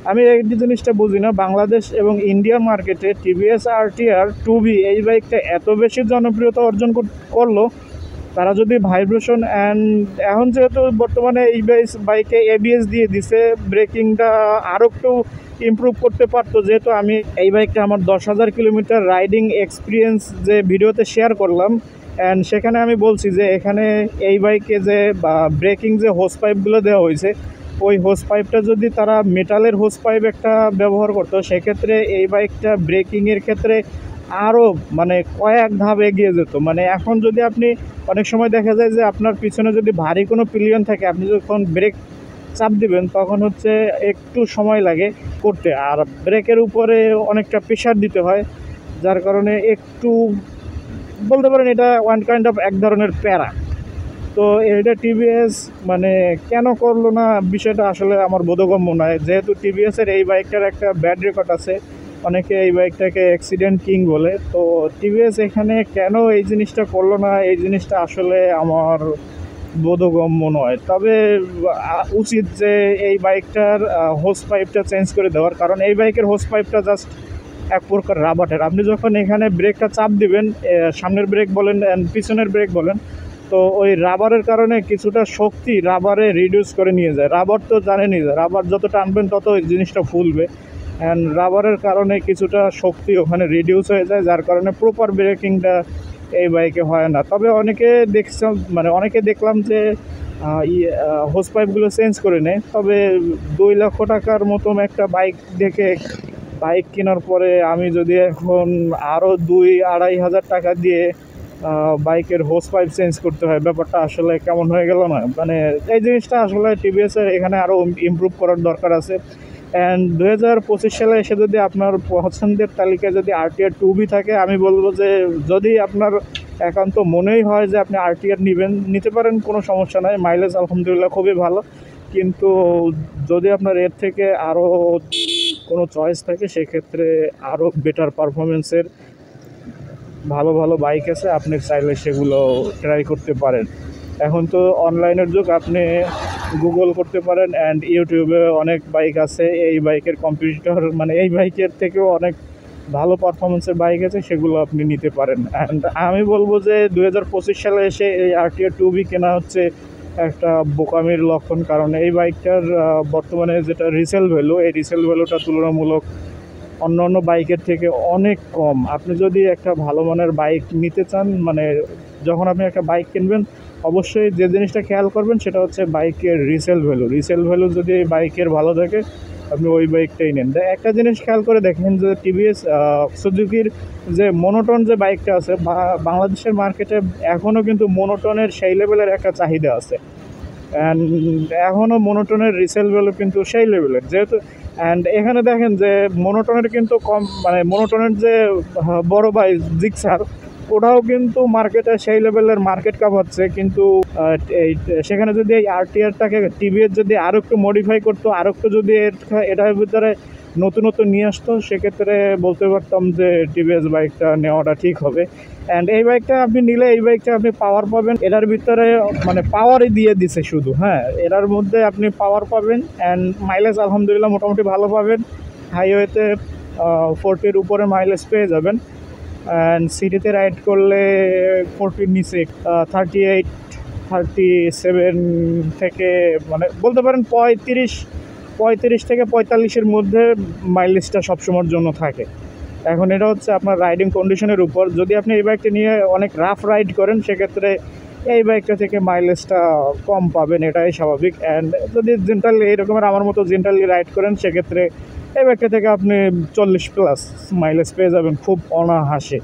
আমি এই জিনিসটা বুঝি না, বাংলাদেশ এবং ইন্ডিয়ার মার্কেটে টিভিএস আরটিআর 2B এই বাইকটা এত বেশি জনপ্রিয়তা অর্জন করলো। তারা যদি ভাইব্রেশন অ্যান্ড এখন যেহেতু বর্তমানে এই বাইকে এবিএস দিয়ে দিছে, ব্রেকিংটা আরও একটু ইমপ্রুভ করতে পারতো। যেহেতু আমি এই বাইকটা আমার 10,000 কিলোমিটার রাইডিং এক্সপিরিয়েন্স যে ভিডিওতে শেয়ার করলাম, অ্যান্ড সেখানে আমি বলছি যে এখানে এই বাইকে যে ব্রেকিং যে হোস পাইপগুলো দেওয়া হয়েছে, ওই হোস পাইপটা যদি তারা মেটালের হোস পাইপ একটা ব্যবহার করতো, সেক্ষেত্রে এই বাইকটা ব্রেকিংয়ের ক্ষেত্রে আরও মানে কয়েক ধাপ এগিয়ে যেত। মানে এখন যদি আপনি অনেক সময় দেখা যায় যে আপনার পিছনে যদি ভারী কোনো পিলিয়ন থাকে, আপনি যখন ব্রেক চাপ দিবেন তখন হচ্ছে একটু সময় লাগে করতে, আর ব্রেকের উপরে অনেকটা প্রেশার দিতে হয়, যার কারণে একটু বলতে পারেন এটা ওয়ান কাইন্ড অফ এক ধরনের প্যারা। তো এটা টিভিএস মানে কেন করলো না বিষয়টা আসলে আমার বোধগম্য নয়। যেহেতু টিভিএসের এই বাইকটার একটা ব্যাড রেকর্ড আছে, অনেকে এই বাইকটাকে অ্যাক্সিডেন্ট কিং বলে, তো টিভিএস এখানে কেন এই জিনিসটা করলো না, এই জিনিসটা আসলে আমার বোধগম্য নয়। তবে উচিত যে এই বাইকটার হোস পাইপটা চেঞ্জ করে দেওয়ার, কারণ এই বাইকের হোস পাইপটা জাস্ট এক প্রকার রাবারের। আপনি যখন এখানে ব্রেকটা চাপ দিবেন, সামনের ব্রেক বলেন পিছনের ব্রেক বলেন, তো ওই রাবারের কারণে কিছুটা শক্তি রাবারে রিডিউস করে নিয়ে যায়। রাবার তো জানেনই, রাবার যত টানবেন তত ওই জিনিসটা ফুলবে, অ্যান্ড রাবারের কারণে কিছুটা শক্তি ওখানে রিডিউস হয়ে যায়, যার কারণে প্রপার ব্রেকিংটা এই বাইকে হয় না। তবে অনেকে দেখলাম যে হোস পাইপগুলো চেঞ্জ করে নেয়। তবে 2 লক্ষ টাকার মতন একটা বাইক দেখে বাইক কেনার পরে আমি যদি এখন আরও 2-2.5 হাজার টাকা দিয়ে বাইকের হোস পাইপ চেঞ্জ করতে হয়, ব্যাপারটা আসলে কেমন হয়ে গেল না? মানে এই জিনিসটা আসলে টিভিএসের এখানে আরও ইমপ্রুভ করার দরকার আছে। অ্যান্ড 2025 সালে এসে যদি আপনার পছন্দের তালিকায় যদি আরটিআর 2B থাকে, আমি বলবো যে যদি আপনার একান্ত মনেই হয় যে আপনি আরটিআর নিতে পারেন, কোনো সমস্যা নাই, মাইলেজ আলহামদুলিল্লাহ খুবই ভালো। কিন্তু যদি আপনার এর থেকে আরও কোনো চয়েস থাকে, সেক্ষেত্রে আরও বেটার পারফরমেন্সের ভালো ভালো বাইক আছে, আপনি চাইলে সেগুলো ট্রাই করতে পারেন। এখন তো অনলাইনের যুগ, আপনি গুগল করতে পারেন অ্যান্ড ইউটিউবে অনেক বাইক আছে এই বাইকের কম্পিটিটর, মানে এই বাইকের থেকেও অনেক ভালো পারফরমেন্সের বাইক আছে, সেগুলো আপনি নিতে পারেন। অ্যান্ড আমি বলবো যে 2025 সালে এসে এই আরটিআর 2B কেনা হচ্ছে একটা বোকামির লক্ষণ, কারণ এই বাইকটার বর্তমানে যেটা রিসেল ভ্যালু, এই রিসেল ভ্যালুটা তুলনামূলক অন্য অন্য বাইকের থেকে অনেক কম। আপনি যদি একটা ভালো মানের বাইক নিতে চান, মানে যখন আপনি একটা বাইক কিনবেন, অবশ্যই যে জিনিসটা খেয়াল করবেন সেটা হচ্ছে বাইকের রিসেল ভ্যালু যদি বাইকের ভালো থাকে, আপনি ওই বাইকটাই নেন। একটা জিনিস খেয়াল করে দেখেন যে টিভিএস সুজুকির যে মোনোটন যে বাইকটা আছে, বাংলাদেশের মার্কেটে এখনও কিন্তু মোনোটনের সেই লেভেলের একটা চাহিদা আছে, অ্যান্ড এখনও মোনোটনের রিসেল ভ্যালু কিন্তু সেই লেভেলের। যেহেতু অ্যান্ড এখানে দেখেন যে মোনোটনের কিন্তু কম, মানে মোনোটনের যে বড় ভাই জিক্সার, ওটাও কিন্তু মার্কেটে সেই লেভেলের মার্কেট কাঁপাচ্ছে। কিন্তু এই সেখানে যদি এই আরটিআরটাকে টিভিএস যদি আরও একটু মডিফাই করতো, আরও একটু যদি এটার ভিতরে নতুনত্ব নিয়ে আসতো, সেক্ষেত্রে বলতে পারতাম যে টিভিএস বাইকটা নেওয়াটা ঠিক হবে। অ্যান্ড এই বাইকটা আপনি নিলে, এই বাইকটা আপনি পাওয়ার পাবেন এটার ভিতরে, মানে পাওয়ারই দিয়ে দিছে শুধু, হ্যাঁ, এটার মধ্যে আপনি পাওয়ার পাবেন অ্যান্ড মাইলেজ আলহামদুলিল্লাহ মোটামুটি ভালো পাবেন। হাইওয়েতে 40-র উপরে মাইলেজ পেয়ে যাবেন, অ্যান্ড সিটিতে রাইড করলে 40-র নিচে 38-37 থেকে, মানে বলতে পারেন 35 থেকে 45-এর মধ্যে মাইলেজটা সবসময়ের জন্য থাকে। এখন এটা হচ্ছে আপনার রাইডিং কন্ডিশনের উপর। যদি আপনি এই বাইকটা নিয়ে অনেক রাফ রাইড করেন, সেক্ষেত্রে এই বাইকটা থেকে মাইলেজটা কম পাবেন, এটাই স্বাভাবিক। অ্যান্ড যদি জেন্টালি এইরকমের আমার মতো জেন্টালি রাইড করেন, সেক্ষেত্রে এই বাইকটা থেকে আপনি 40+ মাইলেজ পেয়ে যাবেন খুব অনায়াসে।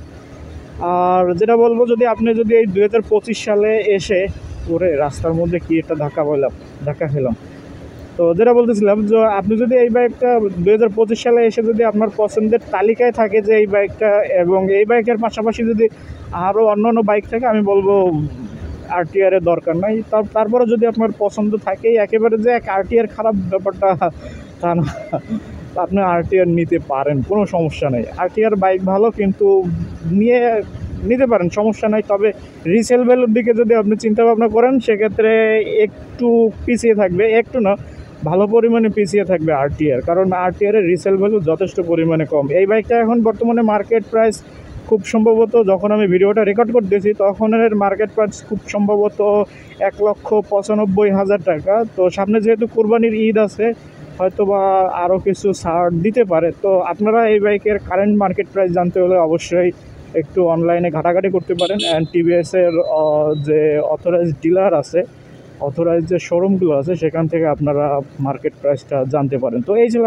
আর যেটা বলবো, যদি এই 2025 সালে এসে পরে রাস্তার মধ্যে কি একটা ধাক্কা খেলাম, তো যেটা বলতেছিলাম যে আপনি যদি এই বাইকটা 2025 সালে এসে যদি আপনার পছন্দের তালিকায় থাকে যে এই বাইকটা, এবং এই বাইকের পাশাপাশি যদি আরও অন্য বাইক থাকে, আমি বলবো আরটিআরের দরকার নাই। তারপরে যদি আপনার পছন্দ থাকেই একেবারে যে আরটিআর খারাপ, ব্যাপারটা তা না, আপনি আরটিআর নিতে পারেন, কোনো সমস্যা নেই। আরটিআর বাইক ভালো, কিন্তু নিতে পারেন, সমস্যা নাই। তবে রিসেল ভ্যালুর দিকে যদি আপনি চিন্তা ভাবনা করেন, সেক্ষেত্রে একটু পিছিয়ে থাকবে, একটু না ভালো পরিমাণে পিছিয়ে থাকবে আরটিআর, কারণ আরটিআর এর রিসেল ভ্যালু যথেষ্ট পরিমাণে কম। এই বাইকটা এখন বর্তমানে মার্কেট প্রাইস খুব সম্ভবত, যখন আমি ভিডিওটা রেকর্ড করতেছি তখনের মার্কেট প্রাইস খুব সম্ভবত 1,95,000 টাকা। তো সামনে যেহেতু কোরবানির ঈদ আছে, হয়তো বা আরও কিছু ছাড় দিতে পারে। তো আপনারা এই বাইকের কারেন্ট মার্কেট প্রাইস জানতে হলে অবশ্যই একটু অনলাইনে ঘাটাঘাটি করতে পারেন। অ্যান্ড টিভিএসের যে অথরাইজড ডিলার আছে, অথরাইজড যে শোরুমগুলো আছে, সেখান থেকে আপনারা মার্কেট প্রাইসটা জানতে পারেন। তো এই ছিল